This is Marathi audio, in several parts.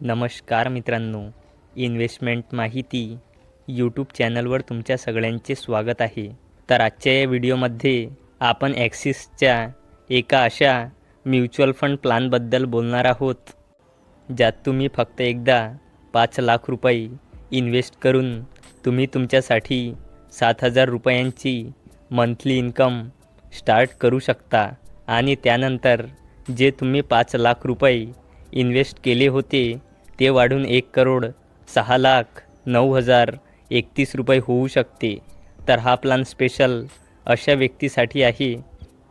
नमस्कार मित्रांनो, इन्व्हेस्टमेंट माहिती यूट्यूब चॅनलवर तुमच्या सगळ्यांचे स्वागत आहे. तर आजच्या या व्हिडिओमध्ये आपण ॲक्सिसच्या एका अशा म्युच्युअल फंड प्लॅनबद्दल बोलणार आहोत, ज्यात तुम्ही फक्त एकदा 5 लाख रुपये इन्व्हेस्ट करून तुम्ही तुमच्यासाठी 7,000 रुपयांची मंथली इन्कम स्टार्ट करू शकता आणि त्यानंतर जे तुम्ही 5 लाख रुपये इन्व्हेस्ट केले होते ते वाढून 1,06,09,031 रुपये होऊ शकते. तर हा प्लॅन स्पेशल अशा व्यक्तीसाठी आहे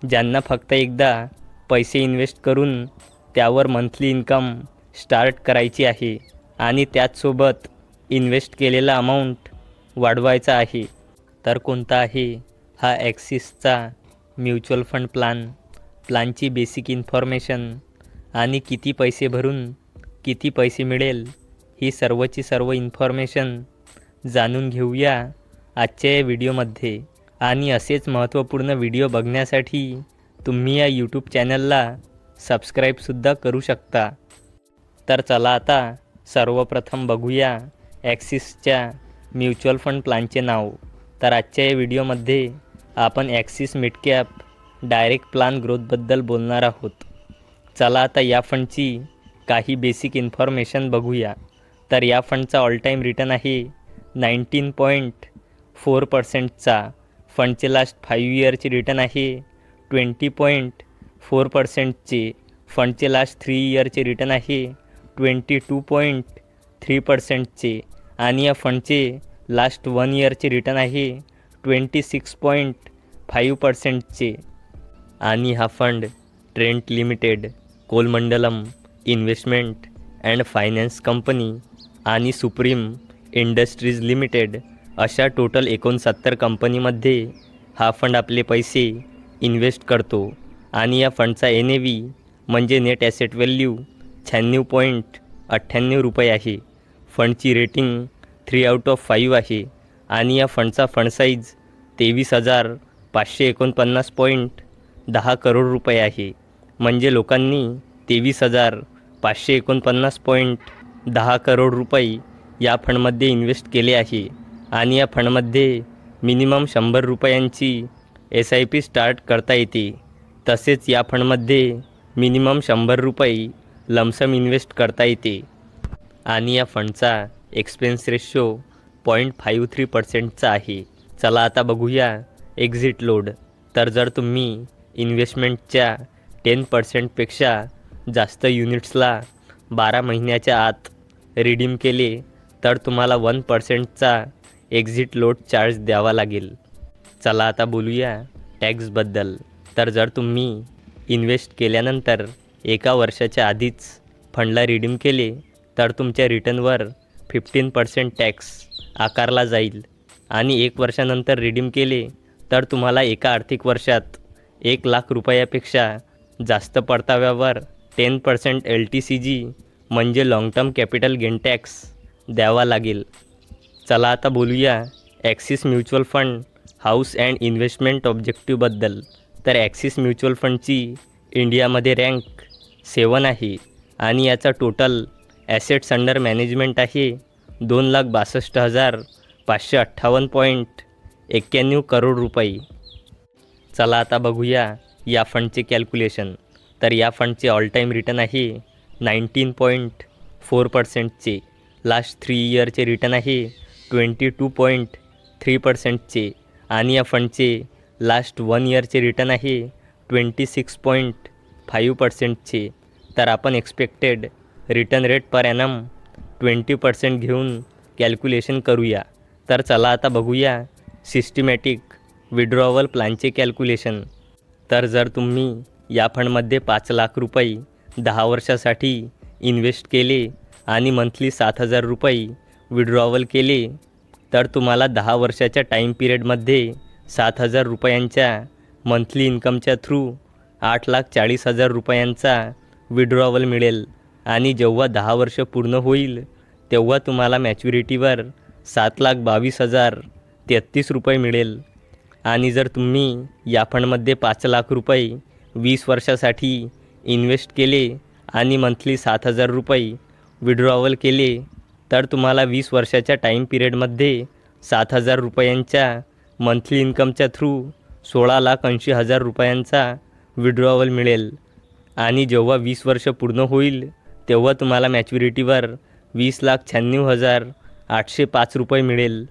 ज्यांना फक्त एकदा पैसे इन्व्हेस्ट करून त्यावर मंथली इन्कम स्टार्ट करायची आहे आणि त्याचसोबत इन्व्हेस्ट केलेला अमाऊंट वाढवायचा आहे. तर कोणता आहे हा ॲक्सिसचा म्युच्युअल फंड प्लॅनची बेसिक इन्फॉर्मेशन आणि किती पैसे भरून किती पैसे मिळेल ही सर्वची सर्व इन्फॉर्मेशन जाणून घेऊया आजच्या या व्हिडिओमध्ये. आणि असेच महत्त्वपूर्ण व्हिडिओ बघण्यासाठी तुम्ही या यूट्यूब चॅनलला सबस्क्राईबसुद्धा करू शकता. तर चला आता सर्वप्रथम बघूया ॲक्सिसच्या म्युच्युअल फंड प्लॅनचे नाव. तर आजच्या या व्हिडिओमध्ये आपण ॲक्सिस मिडकॅप डायरेक्ट प्लॅन ग्रोथबद्दल बोलणार आहोत. चला आता या फंडची काही बेसिक इन्फॉर्मेशन बघूया. तर या फंडचा ऑल टाईम रिटर्न आहे 19.4%चा. फंडचे लास्ट 5 इयरचे रिटर्न आहे 20.4%चे. फंडचे लास्ट 3 इयरचे रिटर्न आहे 22.3%चे. आणि या फंडचे लास्ट 1 इयरचे रिटर्न आहे 26.5%चे. आणि हा fund Trent limited, Cholamandalam investment and finance company आणि सुप्रीम इंडस्ट्रीज लिमिटेड अशा टोटल 69 कंपनीमध्ये हा फंड आपले पैसे इन्व्हेस्ट करतो. आणि या फंडचा NAV म्हणजे नेट ॲसेट व्हॅल्यू 96.98 रुपये आहे. फंडची रेटिंग 3/5 आहे. आणि या फंडचा फंड साईज 23,549.10 करोड रुपये आहे. म्हणजे लोकांनी 23,549.10 करोड रुपये या फंडमध्ये इन्व्हेस्ट केले आहे. आणि या फंडमध्ये मिनिमम 100 रुपयांची SIP स्टार्ट करता येते. तसेच या फंडमध्ये मिनिमम 100 रुपये लमसम इन्व्हेस्ट करता येते. आणि या फंडचा एक्सपेन्स रेशो 0.53%चा आहे. चला आता बघूया एक्झिट लोड. तर जर तुम्ही इन्व्हेस्टमेंटच्या 10%पेक्षा जास्त युनिट्सला 12 महिन्याच्या आत रिडीम केले तर तुम्हाला 1%चा एक्झिट लोड चार्ज द्यावा लागेल. चला आता बोलूया टॅक्सबद्दल. तर जर तुम्ही इन्व्हेस्ट केल्यानंतर 1 वर्षाच्या आधीच फंडला रिडीम केले तर तुमच्या रिटर्नवर 15% टॅक्स आकारला जाईल. आणि 1 वर्षानंतर रिडीम केले तर तुम्हाला एका आर्थिक वर्षात 1 लाख रुपयापेक्षा जास्त परताव्यावर 10% LTCG म्हणजे long term capital gain tax द्यावा लागेल. चला आता बोलूया Axis mutual fund house and investment ऑब्जेक्टिव्हबद्दल. तर ॲक्सिस म्युच्युअल फंडची इंडियामध्ये रँक 7 आहे. आणि याचा टोटल ॲसेट्स अंडर मॅनेजमेंट आहे 2,62,558.91 करोड रुपये. चला आता बघूया या फंडचे कॅल्क्युलेशन. तर या फंडचे ऑल टाईम रिटर्न आहे 19.4%चे. लास्ट 3 इयरचे रिटर्न आहे 22.3%चे. आणि या फंडचे लास्ट 1 इयरचे रिटर्न आहे 26.5%चे. तर आपण expected return rate per annum 20% घेऊन कॅल्क्युलेशन करूया. तर चला आता बघूया सिस्टमॅटिक विड्रॉवल प्लॅनचे कॅल्क्युलेशन. तर जर तुम्ही या फंडमध्ये 5 लाख रुपये 10 वर्षासाठी इन्व्हेस्ट केले आणि मंथली 7,000 रुपये विड्रॉवल केले तर तुम्हाला 10 वर्षाच्या टाईम पिरियडमध्ये 7,000 रुपयांच्या मंथली इन्कमच्या थ्रू 8,40,000 रुपयांचा विड्रॉवल मिळेल. आणि जेव्हा 10 वर्ष पूर्ण होईल तेव्हा तुम्हाला मॅच्युरिटीवर 7,22,033 रुपये मिळेल. आणि जर तुम्ही या फंडमध्ये 5 लाख रुपये 20 वर्षासाठी इन्व्हेस्ट केले आणि मंथली 7,000 रुपये विड्रॉवल केले तर तुम्हाला 20 वर्षाच्या टाईम पिरियडमध्ये 7,000 रुपयांच्या मंथली इन्कमच्या थ्रू 16,80,000 रुपयांचा विड्रॉवल मिळेल. आणि जेव्हा 20 वर्ष पूर्ण होईल तेव्हा तुम्हाला मॅच्युरिटीवर 20,96,805 रुपये मिळेल.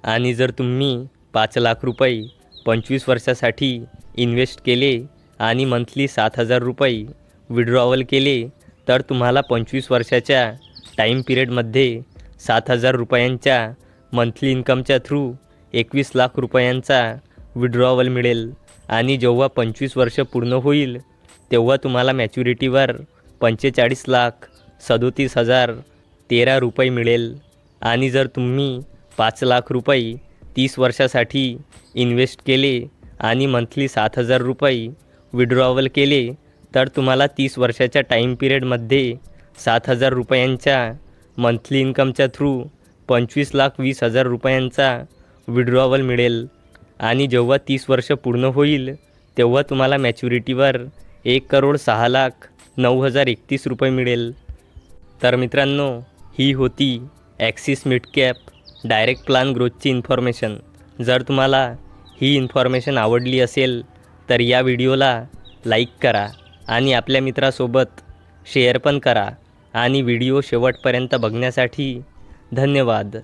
आणि जर तुम्ही 5 लाख रुपये 25 वर्षासाठी इन्व्हेस्ट केले आणि मंथली 7,000 रुपये विड्रॉवल केले तर तुम्हाला 25 वर्षाच्या टाईम पिरियडमध्ये 7,000 रुपयांच्या मंथली इन्कमच्या थ्रू 21 लाख रुपयांचा विड्रॉवल मिळेल. आणि जेव्हा 25 वर्ष पूर्ण होईल तेव्हा तुम्हाला मॅच्युरिटीवर 45,37,013 रुपये मिळेल. आणि जर तुम्ही 5 लाख रुपये 30 वर्षासाठी इन्व्हेस्ट केले आणि मंथली 7,000 रुपये विड्रॉवल केले तर तुम्हाला 30 वर्षाच्या टाईम पिरियडमध्ये 7,000 रुपयांच्या मंथली इन्कमच्या थ्रू 25,20,000 रुपयांचा विड्रॉवल मिळेल. आणि जेव्हा 30 वर्ष पूर्ण होईल तेव्हा तुम्हाला मॅच्युरिटीवर 1,06,09,031 रुपये मिळेल. तर मित्रांनो, ही होती Axis mid cap direct plan ग्रोथची इन्फॉर्मेशन. जर तुम्हाला ही इन्फॉर्मेशन आवडली असेल तर या व्हिडिओला लाईक करा आणि आपल्या मित्रासोबत शेअर पण करा. आणि व्हिडिओ शेवटपर्यंत बघण्यासाठी धन्यवाद.